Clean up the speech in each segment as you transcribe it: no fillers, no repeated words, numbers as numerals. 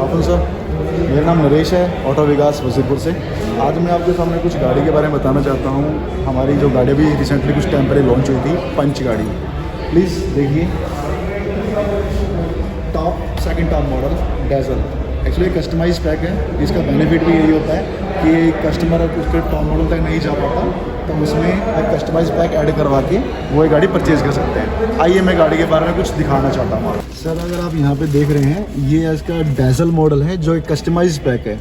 Afternoon sir, मेरा नाम नरेश है, ऑटो विकास वजीरपुर से। आज मैं आपके सामने कुछ गाड़ी के बारे में बताना चाहता हूँ। हमारी जो गाड़ी अभी रिसेंटली कुछ टाइम पहले लॉन्च हुई थी, पंच गाड़ी। प्लीज़ देखिए, second top model diesel. Actually customise pack है। इसका बेनिफिट भी यही होता है कि कस्टमर उसके टॉप मॉडल तक नहीं जा पाता तो उसमें एक कस्टमाइज पैक ऐड करवा के वो एक गाड़ी परचेज़ कर सकते हैं। आइए मैं गाड़ी के बारे में कुछ दिखाना चाहता हूँ सर। अगर आप यहाँ पे देख रहे हैं, ये इसका डेजल मॉडल है जो एक कस्टमाइज पैक है।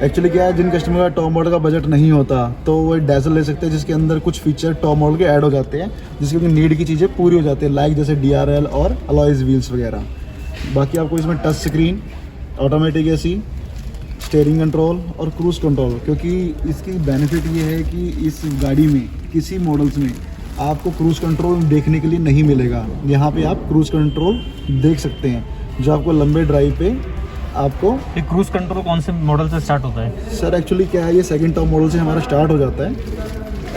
एक्चुअली क्या है, जिन कस्टमर का टॉप मॉडल का बजट नहीं होता तो वो डेजल ले सकते हैं, जिसके अंदर कुछ फीचर टॉप मॉडल के ऐड हो जाते हैं, जिसकी उनकी नीड की चीज़ें पूरी हो जाती है, लाइक जैसे DRL और अलॉयज़ व्हील्स वगैरह। बाकी आपको इसमें touch screen, automatic AC, steering control और क्रूज़ कंट्रोल। क्योंकि इसकी बेनिफिट ये है कि इस गाड़ी में किसी मॉडल्स में आपको क्रूज़ कंट्रोल देखने के लिए नहीं मिलेगा। यहाँ पे आप क्रूज़ कंट्रोल देख सकते हैं, जो आपको लंबे ड्राइव पे आपको। ये क्रूज़ कंट्रोल कौन से मॉडल से स्टार्ट होता है सर? एक्चुअली क्या है, ये सेकंड टॉप मॉडल से हमारा स्टार्ट हो जाता है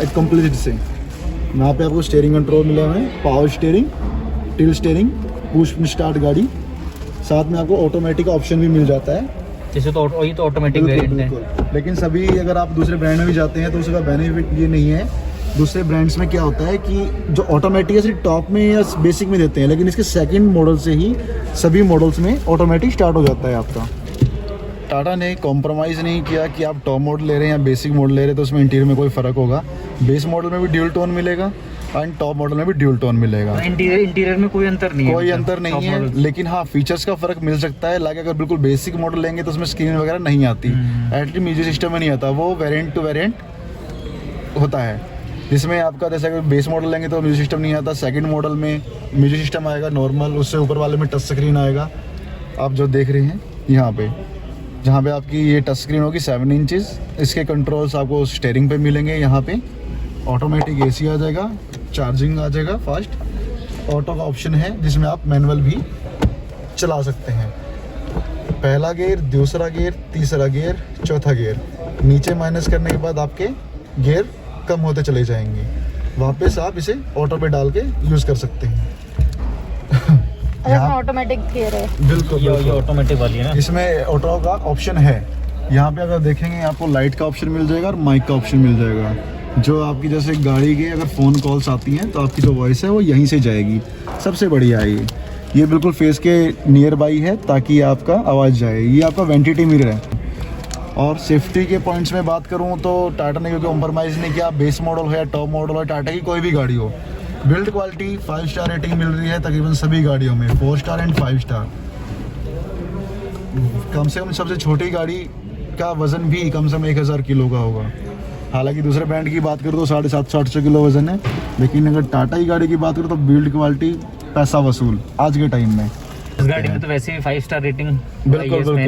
एक कंप्लीट से। यहाँ पे आपको स्टीयरिंग कंट्रोल मिले हुए हैं, power steering, tilt steering, push start गाड़ी, साथ में आपको ऑटोमेटिक ऑप्शन भी मिल जाता है। जैसे तो वही तो ऑटोमेटिक वेरिएंट है। लेकिन सभी अगर आप दूसरे ब्रांड में भी जाते हैं तो उसका बेनिफिट ये नहीं है। दूसरे ब्रांड्स में क्या होता है कि जो ऑटोमेटिक है सिर्फ टॉप में या बेसिक में देते हैं, लेकिन इसके सेकंड मॉडल से ही सभी मॉडल्स में ऑटोमेटिक स्टार्ट हो जाता है आपका। टाटा ने कॉम्प्रोमाइज़ नहीं किया कि आप टॉप मॉडल ले रहे हैं या बेसिक मॉडल ले रहे हैं तो उसमें इंटीरियर में कोई फ़र्क होगा। बेस मॉडल में भी ड्यूल टोन मिलेगा एंड टॉप मॉडल में भी ड्यूल टोन मिलेगा। इंटीरियर में कोई अंतर नहीं है, कोई अंतर नहीं है, लेकिन हाँ फीचर्स का फ़र्क मिल सकता है। लाइक अगर बिल्कुल बेसिक मॉडल लेंगे तो उसमें स्क्रीन वगैरह नहीं आती, एटलीस्ट म्यूजिक सिस्टम में नहीं आता, वो वेरिएंट टू वेरिएंट होता है। जिसमें आपका जैसे अगर बेस मॉडल लेंगे तो म्यूजिक सिस्टम नहीं आता, सेकंड मॉडल में म्यूजिक सिस्टम आएगा नॉर्मल, उससे ऊपर वाले में टच स्क्रीन आएगा। आप जो देख रहे हैं यहाँ पे, जहाँ पे आपकी ये टच स्क्रीन होगी 7 इंचेस, इसके कंट्रोल्स आपको स्टीयरिंग पे मिलेंगे। यहाँ पे ऑटोमेटिक AC आ जाएगा, चार्जिंग आ जाएगा फास्ट, ऑटो का ऑप्शन है जिसमें आप मैनुअल भी चला सकते हैं। पहला गियर, दूसरा गियर, तीसरा गियर, चौथा गियर। नीचे माइनस करने के बाद आपके गियर कम होते चले जाएंगे। वापस आप इसे ऑटो पे डाल के यूज़ कर सकते हैं। ऑटोमेटिक गियर है। बिल्कुल, ये ऑटोमेटिक वाली है ना। इसमें ऑटो का ऑप्शन है। यहाँ पे अगर देखेंगे आपको लाइट का ऑप्शन मिल जाएगा और माइक का ऑप्शन मिल जाएगा। जो आपकी जैसे गाड़ी के अगर फ़ोन कॉल्स आती हैं तो आपकी जो वॉइस है वो यहीं से जाएगी। सबसे बढ़िया है ये बिल्कुल फेस के नियर बाई है ताकि आपका आवाज़ जाए। ये आपका वेंटिटी मिरर है। और सेफ्टी के पॉइंट्स में बात करूँ तो टाटा ने क्योंकि कॉम्प्रोमाइज़ नहीं किया, बेस मॉडल हो या टॉप मॉडल हो, टाटा की कोई भी गाड़ी हो, बिल्ड क्वालिटी 5 स्टार रेटिंग मिल रही है तकरीबन सभी गाड़ियों में, 4 स्टार एंड 5 स्टार। कम से कम सबसे छोटी गाड़ी का वज़न भी कम से कम 1000 किलो का होगा। हालांकि दूसरे ब्रांड की बात करूँ तो 750-800 किलो वज़न है, लेकिन अगर टाटा की गाड़ी की बात करूँ तो बिल्ड क्वालिटी पैसा वसूल आज के टाइम में। इस गाड़ी में तो वैसे भी 5 स्टार रेटिंग बिल्कुल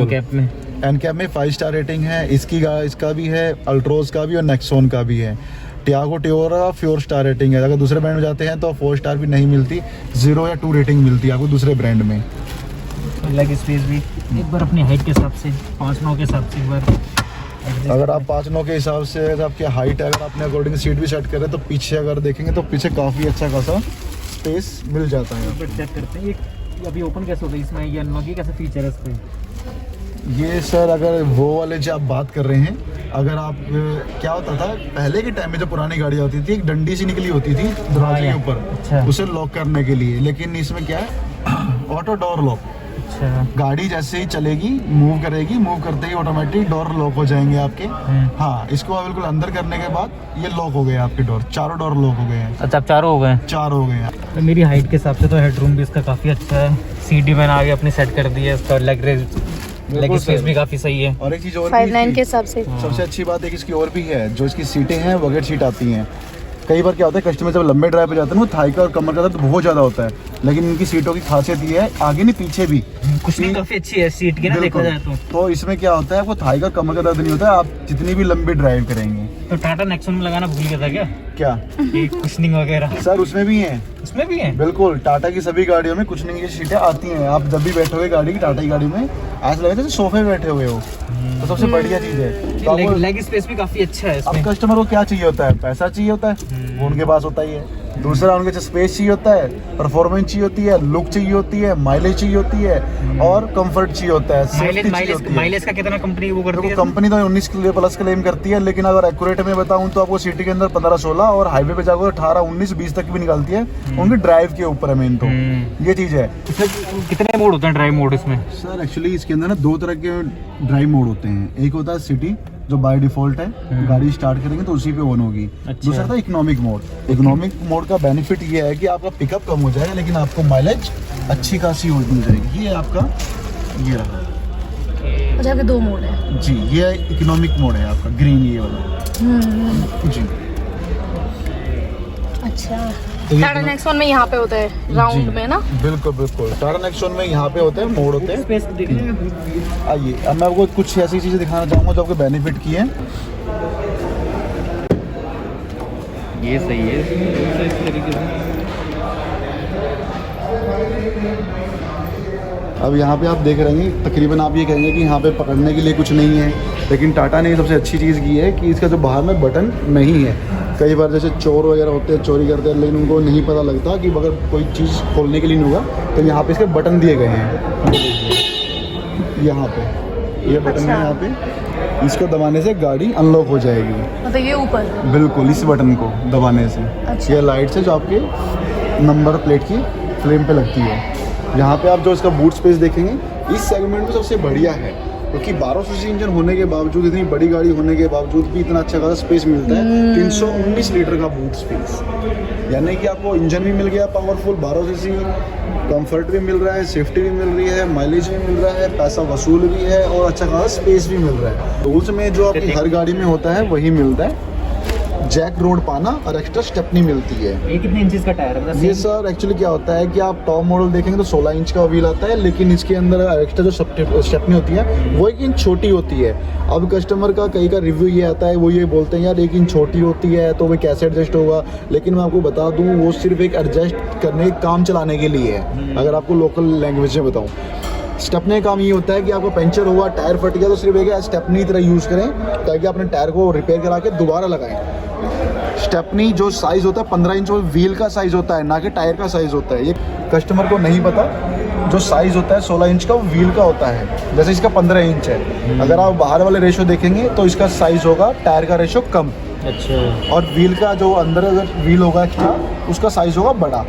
एनकैप में 5 स्टार रेटिंग है। इसका भी है, अल्ट्रोज का भी और नेक्सॉन का भी है। टियागो टियोरा 4 स्टार रेटिंग है। अगर दूसरे ब्रांड में जाते हैं तो 4 स्टार भी नहीं मिलती, 0 या 2 रेटिंग मिलती है आपको दूसरे ब्रांड में। लेग स्पेस भी एक बार अपनी हाइट के हिसाब से 5'9" के हिसाब से एक बार अगर आप 5'9" के हिसाब से अगर आपकी हाइट है, अगर आपने अकॉर्डिंग सीट भी सेट करें तो पीछे अगर देखेंगे तो पीछे काफ़ी अच्छा खासा स्पेस मिल जाता है। चेक करते हैं ये अभी ओपन कैसे होता है इसमें, ये अनलॉक की कैसे फीचर है इसमें? ये सर अगर वो वाले जो आप बात कर रहे हैं, अगर आप क्या होता था पहले के टाइम में, जो पुरानी गाड़ी होती थी एक डंडी सी निकली होती थी दरवाजे के ऊपर, अच्छा, उसे लॉक करने के लिए। लेकिन इसमें क्या है, ऑटो डोर लॉक। अच्छा, गाड़ी जैसे ही चलेगी, मूव करेगी, मूव करते ही ऑटोमेटिक डोर लॉक हो जाएंगे आपके। हाँ, इसको बिल्कुल अंदर करने के बाद ये लॉक हो गए आपके डोर, चारों डोर लॉक हो गए हैं। अच्छा, अब 4 हो गए? 4 हो गए हैं। तो मेरी हाइट के हिसाब से तो हेडरूम भी इसका काफ़ी अच्छा है। सीट मैंने आगे अपनी सेट कर दी है, इसका लेग स्पेस भी काफ़ी सही है। और एक चीज़ और 5'9" के हिसाब से सबसे अच्छी बात एक इसकी और भी है, जो इसकी सीटें हैं वगैरह सीट आती हैं। कई बार क्या होता है, कस्टमर जब लंबे ड्राइव पे जाते हैं ना, थाई का और कमर का दर्द बहुत ज़्यादा होता है, लेकिन इनकी सीटों की खासियत ये है, आगे नहीं पीछे भी कुशनिंग काफ़ी अच्छी है सीट की ना, देखा जाए तो इसमें क्या होता है, आपको थाई का कमर का दर्द नहीं होता है आप जितनी भी लंबी ड्राइव करेंगे। तो टाटा नेक्सॉन में लगाना भूल गया था क्या ये कुशनिंग वगैरह? सर उसमें भी है, उसमें भी है बिल्कुल। टाटा की सभी गाड़ियों में कुशनिंग की सीटें आती हैं। आप जब भी बैठोगे गाड़ी की, टाटा की गाड़ी में ऐसा लगता है सोफे में बैठे हुए हो, तो सबसे बढ़िया चीज़ है। तो लेग स्पेस भी काफ़ी अच्छा है इसमें। अब कस्टमर को क्या चाहिए होता है, पैसा चाहिए होता है, वो उनके पास होता ही है। दूसरा उनके स्पेस चाहिए होता है, परफॉर्मेंस चाहिए होती है, लुक चाहिए होती है, माइलेज चाहिए होती है और कंफर्ट चाहिए होता है, सेफ्टी चाहिए होती है। माइलेज का कितना कंपनी वो करती है? कंपनी तो 19 प्लस क्लेम करती है, लेकिन अगर एक्यूरेट में बताऊं तो आपको सिटी के अंदर 15-16 और हाईवे पे जाकर 18-19-20 तक भी निकालती है। उनकी ड्राइव के ऊपर है मेन तो ये चीज़ है। इसमें कितने मोड होते हैं ड्राइव मोड इसमें? सर एक्चुअली इसके अंदर ना 2 तरह के ड्राइव मोड होते हैं। एक होता है सिटी जो बाय डिफॉल्ट है, गाड़ी स्टार्ट करेंगे तो उसी पे ऑन होगी। अच्छा। दूसरा था इकोनॉमिक मोड। इकोनॉमिक मोड का बेनिफिट ये है कि आपका पिकअप कम हो जाएगा लेकिन आपको माइलेज अच्छी खासी मिल जाएगी। ये आपका ये रहा अच्छा के 2 मोड है जी। ये इकोनॉमिक मोड है आपका, ग्रीन ये वाला जी। अच्छा तो ये टाटा नेक्सॉन में यहाँ पे होता है राउंड जी, में ना? बिल्कुल बिल्कुल। टाटा नेक्सॉन में यहाँ पे होते हैं मोड होते हैं। स्पेस दिख रही है। आइए अब मैं आपको कुछ ऐसी चीज़ें दिखाना चाहूँगा जो आपको बेनिफिट की है। ये सही है इस तरीके से। अब यहाँ पे आप देख रहे हैं तकरीबन आप ये कहेंगे कि यहाँ पे पकड़ने के लिए कुछ नहीं है, लेकिन टाटा ने सबसे अच्छी चीज़ की है कि इसका जो बाहर में बटन नहीं है। कई बार जैसे चोर वगैरह होते हैं, चोरी करते हैं, लेकिन उनको नहीं पता लगता कि अगर कोई चीज़ खोलने के लिए नहीं होगा तो यहाँ पे इसके बटन दिए गए हैं। यहाँ पे ये बटन है, यहाँ पे इसको दबाने से गाड़ी अनलॉक हो जाएगी। मतलब ये ऊपर बिल्कुल इस बटन को दबाने से। अच्छा। ये लाइट्स है जो आपके नंबर प्लेट की फ्लेम पे लगती है। यहाँ पे आप जो इसका बूट स्पेस देखेंगे इस सेगमेंट में सबसे बढ़िया है, क्योंकि 1200 सीसी इंजन होने के बावजूद, इतनी बड़ी गाड़ी होने के बावजूद भी इतना अच्छा खासा स्पेस मिलता है। 319 लीटर का बूट स्पेस, यानी कि आपको इंजन भी मिल गया पावरफुल, 1200 सीसी, कंफर्ट भी मिल रहा है, सेफ्टी भी मिल रही है, माइलेज भी मिल रहा है, पैसा वसूल भी है और अच्छा खासा स्पेस भी मिल रहा है। टूल्स में जो आपकी हर गाड़ी में होता है वही मिलता है। जैक रोड पाना और एक्स्ट्रा स्टेपनी मिलती है। ये कितने इंचेस का टायर है? ये सर एक्चुअली क्या होता है कि आप टॉप मॉडल देखेंगे तो 16 इंच का व्हील आता है, लेकिन इसके अंदर एक्स्ट्रा जो स्टेपनी होती है वो 1 इंच छोटी होती है। अब कस्टमर का कई का रिव्यू ये आता है, वो ये बोलते हैं यार 1 इंच छोटी होती है तो वो कैसे एडजस्ट होगा, लेकिन मैं आपको बता दूँ वो सिर्फ एक एडजस्ट करने काम चलाने के लिए है। अगर आपको लोकल लैंग्वेज में बताऊँ, स्टेपनी का काम ये होता है कि आपको पंचर हुआ, टायर फट गया तो सिर्फ एक स्टेपनी तरह यूज़ करें ताकि अपने टायर को रिपेयर करा के दोबारा लगाएं। स्टेपनी जो साइज़ होता है 15 इंच वो व्हील का साइज़ होता है, ना कि टायर का साइज़ होता है। ये कस्टमर को नहीं पता, जो साइज़ होता है 16 इंच का वो व्हील का होता है, जैसे इसका 15 इंच है। अगर आप बाहर वाले रेशो देखेंगे तो इसका साइज़ होगा टायर का रेशो कम। अच्छा। और व्हील का जो अंदर अगर व्हील होगा एक्स्ट्रा उसका साइज़ होगा बड़ा,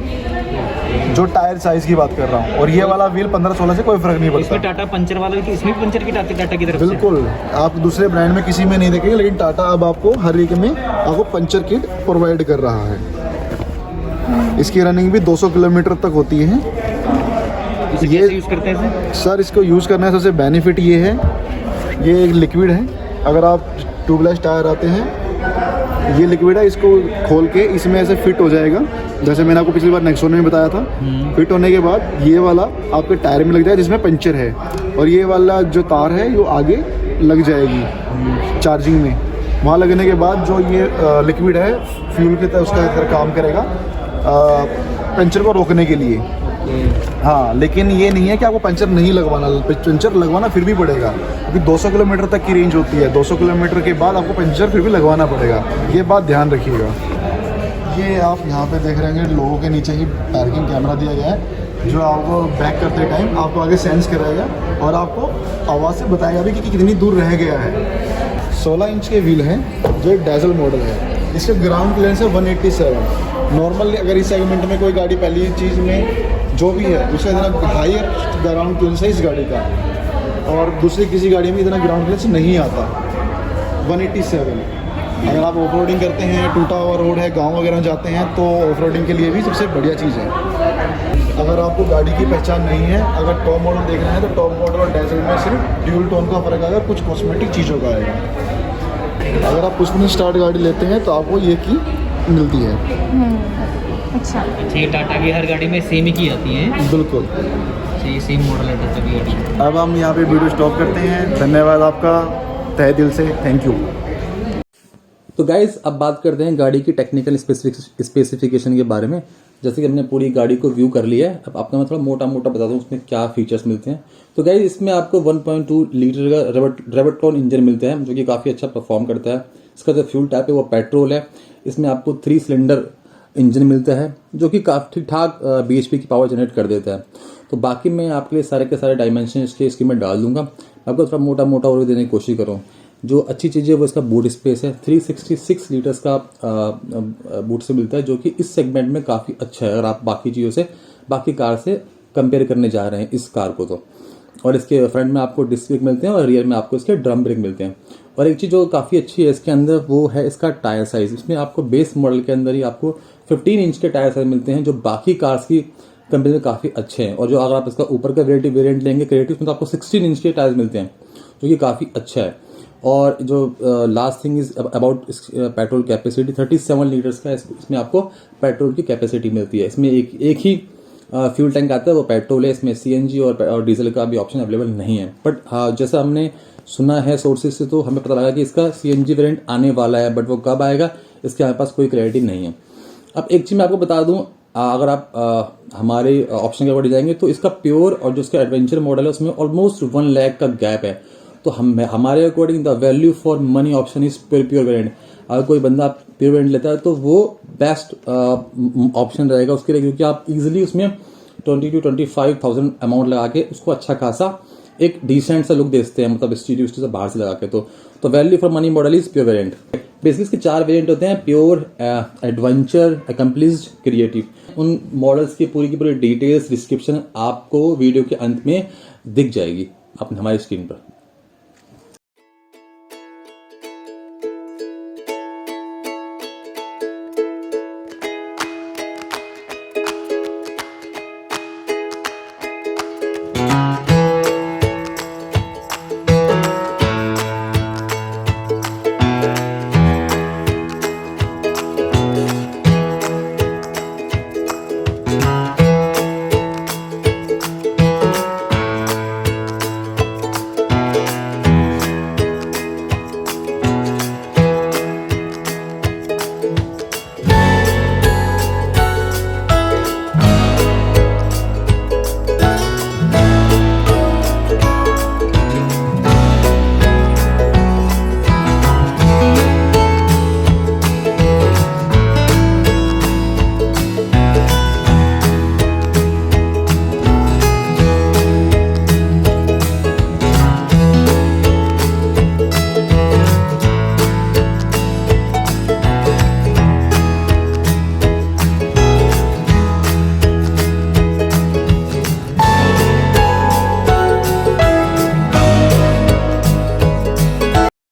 जो टायर साइज़ की बात कर रहा हूँ। और ये वाला व्हील 15-16 से कोई फ़र्क नहीं पड़ता। इसमें टाटा पंचर वाला भी, इसमें भी पंचर की टाटा की तरफ से? बिल्कुल, आप दूसरे ब्रांड में किसी में नहीं देखेंगे, लेकिन टाटा अब आपको हर एक में आपको पंचर किट प्रोवाइड कर रहा है। इसकी रनिंग भी 200 किलोमीटर तक होती है। ये यूज़ करते हैं सर इसको यूज़ करने से सबसे बेनिफिट ये है, ये एक लिक्विड है। अगर आप ट्यूबलेस टायर आते हैं, ये लिक्विड है, इसको खोल के इसमें ऐसे फिट हो जाएगा, जैसे मैंने आपको पिछली बार नेक्सॉन में बताया था। फिट होने के बाद ये वाला आपके टायर में लग जाएगा जिसमें पंचर है, और ये वाला जो तार है वो आगे लग जाएगी चार्जिंग में। वहाँ लगने के बाद जो ये लिक्विड है फ्यूल की तरह उसका तरह काम करेगा पंचर को रोकने के लिए। हाँ, लेकिन ये नहीं है कि आपको पंचर नहीं लगवाना, पंचर लगवाना फिर भी पड़ेगा, क्योंकि 200 किलोमीटर तक की रेंज होती है। 200 किलोमीटर के बाद आपको पंचर फिर भी लगवाना पड़ेगा, ये बात ध्यान रखिएगा। ये आप यहाँ पे देख रहे हैं लोगों के नीचे ही पार्किंग कैमरा दिया गया है, जो आपको बैक करते टाइम आपको आगे सेंस कराएगा और आपको आवाज़ से बताएगा भी कि कितनी दूर रह गया है। 16 इंच के व्हील हैं, जो एक डैजल मॉडल है। इसका ग्राउंड क्लियरेंस है 187। नॉर्मल अगर इस सेगमेंट में कोई गाड़ी पहली चीज़ में जो भी है उसका इतना हायर ग्राउंड क्लियरेंस है इस गाड़ी का, और दूसरी किसी गाड़ी में इतना ग्राउंड क्लियरेंस नहीं आता। 187। अगर आप ऑफ रोडिंग करते हैं, टूटा हुआ रोड है, गांव वगैरह में जाते हैं, तो ऑफ रोडिंग के लिए भी सबसे बढ़िया चीज़ है। अगर आपको गाड़ी की पहचान नहीं है, अगर टॉप मॉडल देखना है तो टॉप मॉडल और डैजल में सिर्फ ड्यूल टोन का फ़र्क आएगा, कुछ कॉस्मेटिक चीज़ों का आएगा। अगर आप पुश स्टार्ट गाड़ी लेते हैं तो आपको ये की मिलती है। अच्छा। ये टाटा की हर गाड़ी में सेम ही की जाती है? बिल्कुल, ये सेम मॉडल है टाटा की गाड़ी। अब हम यहाँ पे वीडियो स्टॉप करते हैं। धन्यवाद आपका तहे दिल से, थैंक यू। तो गाइज़ अब बात करते हैं गाड़ी की टेक्निकल स्पेसिफिकेशन के बारे में। जैसे कि हमने पूरी गाड़ी को व्यू कर लिया है, अब आपको मैं थोड़ा मोटा मोटा बता दूं उसमें क्या फीचर्स मिलते हैं। तो गाइज इसमें आपको 1.2 लीटर का रेवटॉन इंजन मिलता है, जो कि काफ़ी अच्छा परफॉर्म करता है। इसका जो फ्यूल टाइप है वो पेट्रोल है। इसमें आपको 3 सिलेंडर इंजन मिलता है जो कि काफ़ी ठीक ठाक bhp की पावर जनरेट कर देता है। तो बाकी मैं आपके लिए सारे के सारे डायमेंशन इसकी मैं डाल दूंगा, आपको थोड़ा मोटा मोटा और देने की कोशिश करूँ। जो अच्छी चीज़ है वो इसका बूट स्पेस है, 366 लीटर्स का बूट से मिलता है, जो कि इस सेगमेंट में काफ़ी अच्छा है अगर आप बाकी चीज़ों से, बाकी कार से कंपेयर करने जा रहे हैं इस कार को तो। और इसके फ्रंट में आपको डिस्क ब्रेक मिलते हैं और रियर में आपको इसके ड्रम ब्रेक मिलते हैं। और एक चीज़ जो काफ़ी अच्छी है इसके अंदर वो है इसका टायर साइज़। इसमें आपको बेस मॉडल के अंदर ही आपको 15 इंच के टायर साइज मिलते हैं, जो बाकी कार्स की कंपेयर में काफ़ी अच्छे हैं। और जो अगर आप इसका ऊपर का वेरिएंट लेंगे क्रिएटिव, उसमें तो आपको 16 इंच के टायर मिलते हैं, जो कि काफ़ी अच्छा है। और जो last thing is about petrol capacity, 37 litres का इसमें आपको पेट्रोल की कैपेसिटी मिलती है। इसमें एक ही फ्यूल टैंक आता है, वो पेट्रोल है, इसमें सीएनजी और डीजल का भी ऑप्शन अवेलेबल नहीं है। बट जैसा हमने सुना है सोर्सेज से, तो हमें पता लगा कि इसका सीएनजी वेरिएंट आने वाला है, बट वो कब आएगा इसके हमारे पास कोई क्लैरिटी नहीं है। अब एक चीज़ मैं आपको बता दूं, अगर आप हमारे ऑप्शन के अकॉर्डिंग जाएंगे तो इसका प्योर और जो इसका एडवेंचर मॉडल है उसमें ऑलमोस्ट 1 लाख का गैप है। तो हमारे according the value for money option is pure variant. अगर कोई बंदा प्योर वेरिएंट लेता है तो वो बेस्ट ऑप्शन रहेगा उसके लिए, क्योंकि आप इजीली उसमें 20 to 25,000 अमाउंट लगा के उसको अच्छा खासा एक डिसेंट सा लुक देते हैं, मतलब स्टूडियो से बाहर से लगा के। तो value for money model is pure variant. Basically इसके 4 वेरिएंट होते हैं, प्योर, एडवेंचर, अकम्प्लिश्ड, क्रिएटिव। उन मॉडल्स की पूरी डिटेल्स डिस्क्रिप्शन आपको वीडियो के अंत में दिख जाएगी अपने हमारी स्क्रीन पर।